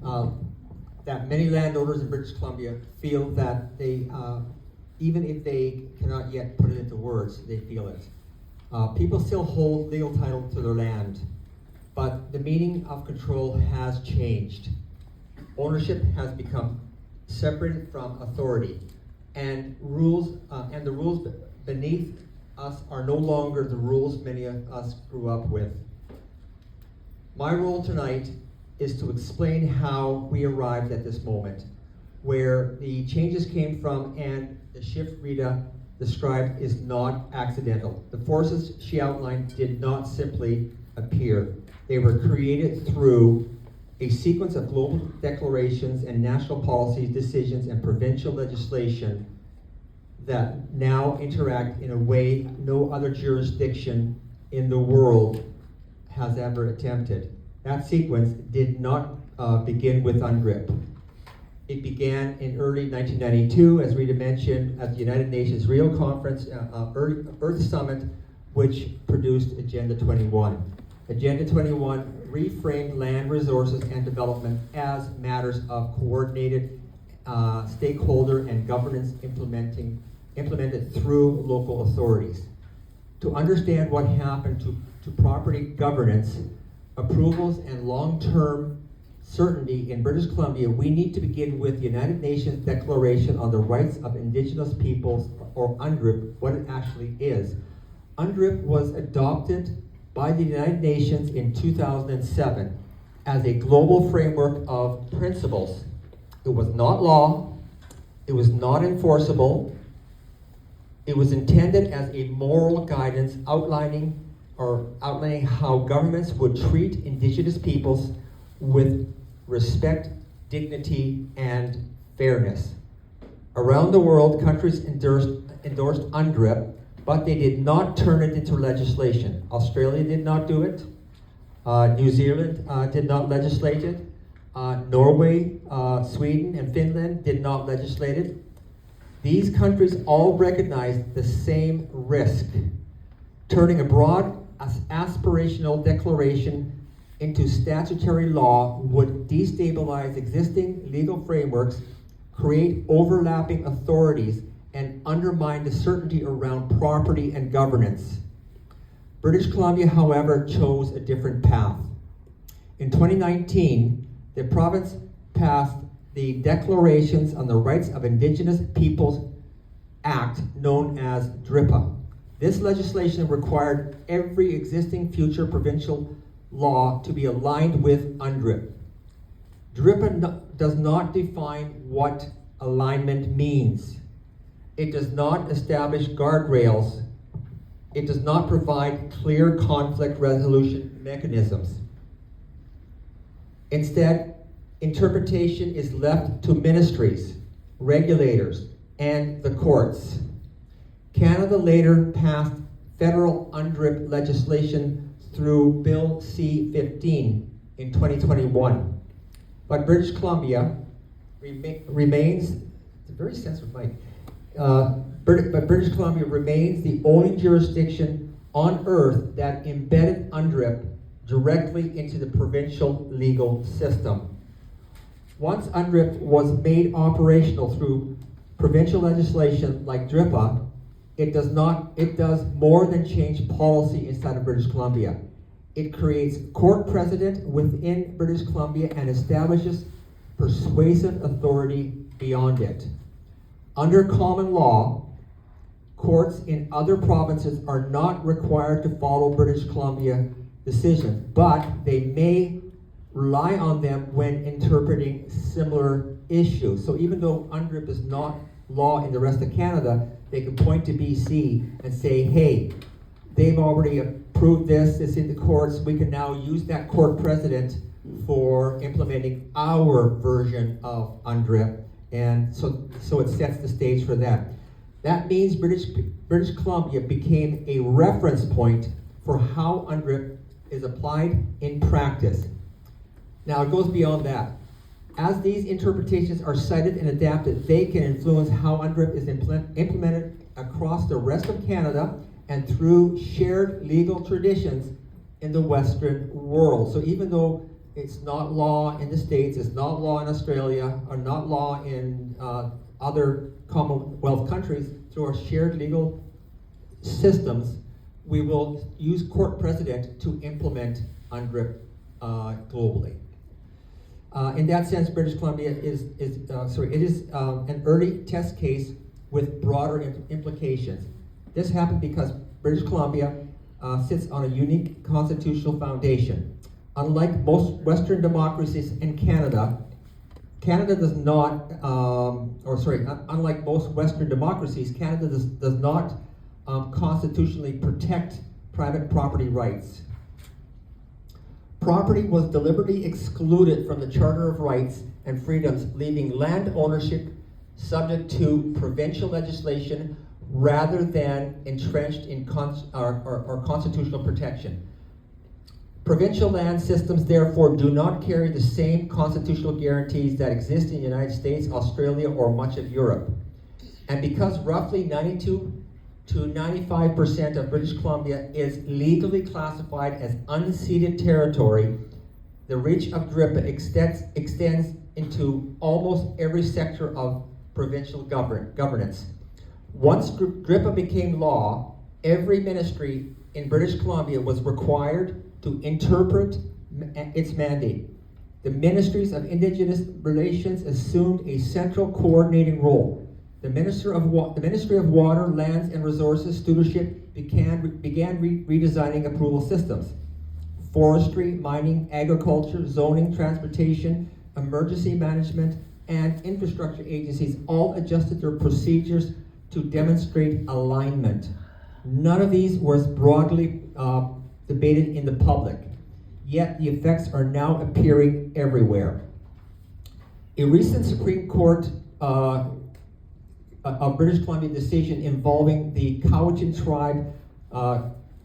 that many landowners in British Columbia feel that they, even if they cannot yet put it into words, they feel it. People still hold legal title to their land, but the meaning of control has changed. Ownership has become separated from authority, and the rules beneath us are no longer the rules many of us grew up with. My role tonight is to explain how we arrived at this moment, where the changes came from, and the shift Rita described is not accidental. The forces she outlined did not simply appear. They were created through a sequence of global declarations and national policies, decisions, and provincial legislation that now interact in a way no other jurisdiction in the world has ever attempted. That sequence did not begin with UNDRIP. It began in early 1992, as Rita mentioned, at the United Nations Rio Conference, Earth Summit, which produced Agenda 21. Agenda 21 reframed land resources and development as matters of coordinated stakeholder and governance implemented through local authorities. To understand what happened to property governance, approvals, and long-term certainty in British Columbia, we need to begin with the United Nations Declaration on the Rights of Indigenous Peoples, or UNDRIP, what it actually is. UNDRIP was adopted by the United Nations in 2007 as a global framework of principles. It was not law, it was not enforceable, it was intended as a moral guidance outlining how governments would treat Indigenous peoples with respect, dignity, and fairness. Around the world, countries endorsed UNDRIP, but they did not turn it into legislation. Australia did not do it. New Zealand did not legislate it. Norway, Sweden, and Finland did not legislate it. These countries all recognized the same risk. Turning a broad aspirational declaration into statutory law would destabilize existing legal frameworks, create overlapping authorities, and undermine the certainty around property and governance. British Columbia, however, chose a different path. In 2019, the province passed the Declarations on the Rights of Indigenous Peoples Act, known as DRIPA. This legislation required every existing future provincial law to be aligned with UNDRIP. DRIPA does not define what alignment means. It does not establish guardrails. It does not provide clear conflict resolution mechanisms. Instead, interpretation is left to ministries, regulators, and the courts. Canada later passed federal UNDRIP legislation through Bill C-15 in 2021. But British Columbia remains, it's a very sensitive mic, but British Columbia remains the only jurisdiction on earth that embedded UNDRIP directly into the provincial legal system. Once UNDRIP was made operational through provincial legislation like DRIPA, it does more than change policy inside of British Columbia. It creates court precedent within British Columbia and establishes persuasive authority beyond it. Under common law, courts in other provinces are not required to follow British Columbia decisions, but they may rely on them when interpreting similar issues. So even though UNDRIP is not law in the rest of Canada, they can point to BC and say, hey, they've already approved this, it's in the courts, we can now use that court precedent for implementing our version of UNDRIP, and so it sets the stage for that. That means British Columbia became a reference point for how UNDRIP is applied in practice. Now it goes beyond that. As these interpretations are cited and adapted, they can influence how UNDRIP is implemented across the rest of Canada and through shared legal traditions in the Western world. So even though It's not law in the States, it's not law in Australia, or not law in other Commonwealth countries. Through our shared legal systems, we will use court precedent to implement UNDRIP globally. In that sense, British Columbia is an early test case with broader implications. This happened because British Columbia sits on a unique constitutional foundation. Unlike most Western democracies in Canada, does not, unlike most Western democracies, Canada does not constitutionally protect private property rights. Property was deliberately excluded from the Charter of Rights and Freedoms, leaving land ownership subject to provincial legislation rather than entrenched in constitutional protection. Provincial land systems, therefore, do not carry the same constitutional guarantees that exist in the United States, Australia, or much of Europe. And because roughly 92 to 95% of British Columbia is legally classified as unceded territory, the reach of DRIPA extends into almost every sector of provincial governance. Once DRIPA became law, every ministry in British Columbia was required to interpret its mandate. The Ministries of Indigenous Relations assumed a central coordinating role. The Ministry of Water, Lands and Resources Stewardship began redesigning approval systems. Forestry, mining, agriculture, zoning, transportation, emergency management, and infrastructure agencies all adjusted their procedures to demonstrate alignment. None of these was broadly debated in the public, yet the effects are now appearing everywhere. A recent Supreme Court of British Columbia decision involving the Cowichan tribe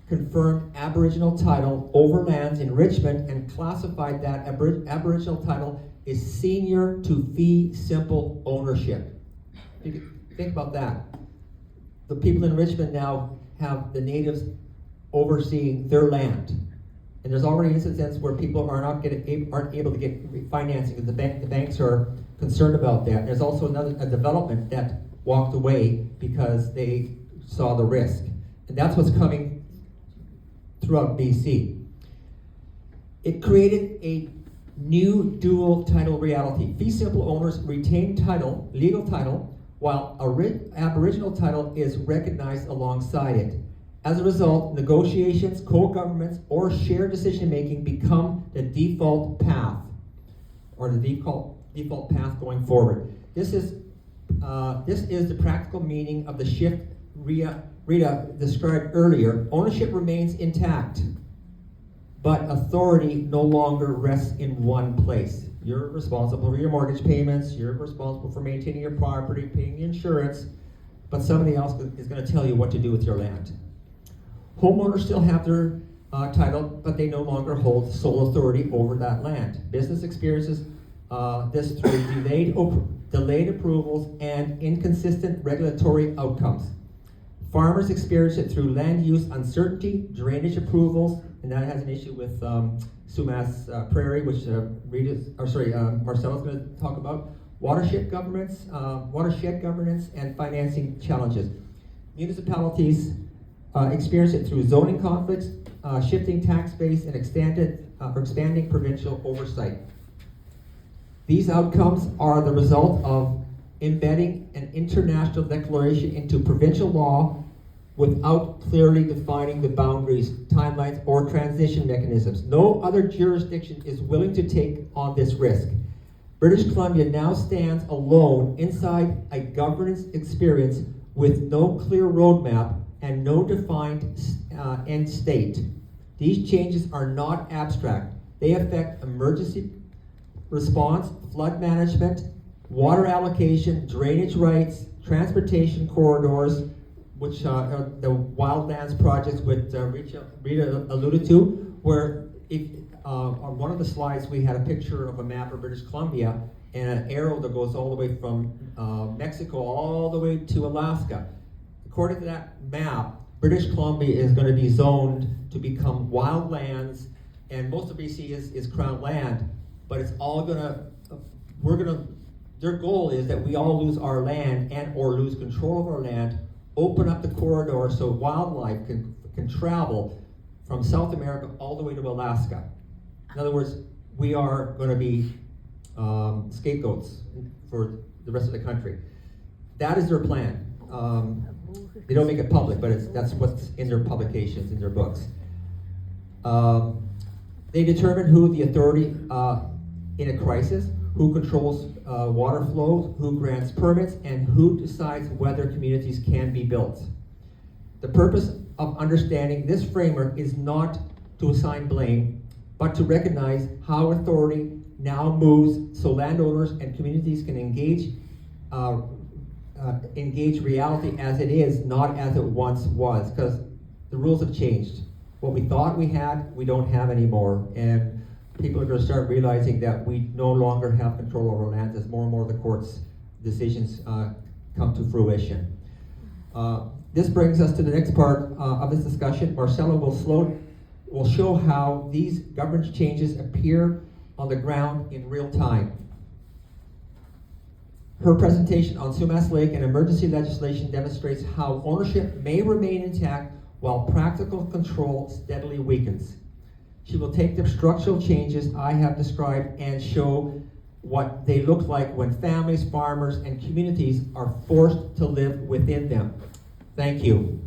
confirmed Aboriginal title over lands in Richmond and classified that Aboriginal title is senior to fee simple ownership. Think about that. The people in Richmond now have the natives overseeing their land. And there's already instances where people aren't able to get financing because the banks are concerned about that. There's also a development that walked away because they saw the risk. And that's what's coming throughout BC. It created a new dual title reality. Fee simple owners retain title, legal title, while Aboriginal title is recognized alongside it. As a result, negotiations, co-governments, or shared decision-making become the default path, or the default path going forward. This is the practical meaning of the shift Rita described earlier. Ownership remains intact, but authority no longer rests in one place. You're responsible for your mortgage payments, you're responsible for maintaining your property, paying the insurance, but somebody else is going to tell you what to do with your land. Homeowners still have their title, but they no longer hold sole authority over that land. Business experiences this through delayed approvals and inconsistent regulatory outcomes. Farmers experience it through land use uncertainty, drainage approvals, and that has an issue with Sumas Prairie, which Marcelo's going to talk about. Watershed governance, and financing challenges. Municipalities experience it through zoning conflicts, shifting tax base, and expanding provincial oversight. These outcomes are the result of embedding an international declaration into provincial law without clearly defining the boundaries, timelines, or transition mechanisms. No other jurisdiction is willing to take on this risk. British Columbia now stands alone inside a governance experience with no clear roadmap and no defined end state. These changes are not abstract. They affect emergency response, flood management, water allocation, drainage rights, transportation corridors, which are the wildlands projects which Rita alluded to, where on one of the slides we had a picture of a map of British Columbia and an arrow that goes all the way from Mexico all the way to Alaska. According to that map, British Columbia is going to be zoned to become wildlands and most of BC is Crown land, but it's all their goal is that we all lose our land and or lose control of our land, open up the corridor so wildlife can travel from South America all the way to Alaska. In other words, we are going to be scapegoats for the rest of the country. That is their plan. They don't make it public, but that's what's in their publications, in their books. They determine who the authority in a crisis, who controls water flows, who grants permits, and who decides whether communities can be built. The purpose of understanding this framework is not to assign blame, but to recognize how authority now moves so landowners and communities can engage reality as it is, not as it once was, because the rules have changed. What we thought we had, we don't have anymore, and people are going to start realizing that we no longer have control over lands as more and more of the court's decisions come to fruition. This brings us to the next part of this discussion. Marcella will show how these governance changes appear on the ground in real time. Her presentation on Sumas Lake and emergency legislation demonstrates how ownership may remain intact while practical control steadily weakens. She will take the structural changes I have described and show what they look like when families, farmers, and communities are forced to live within them. Thank you.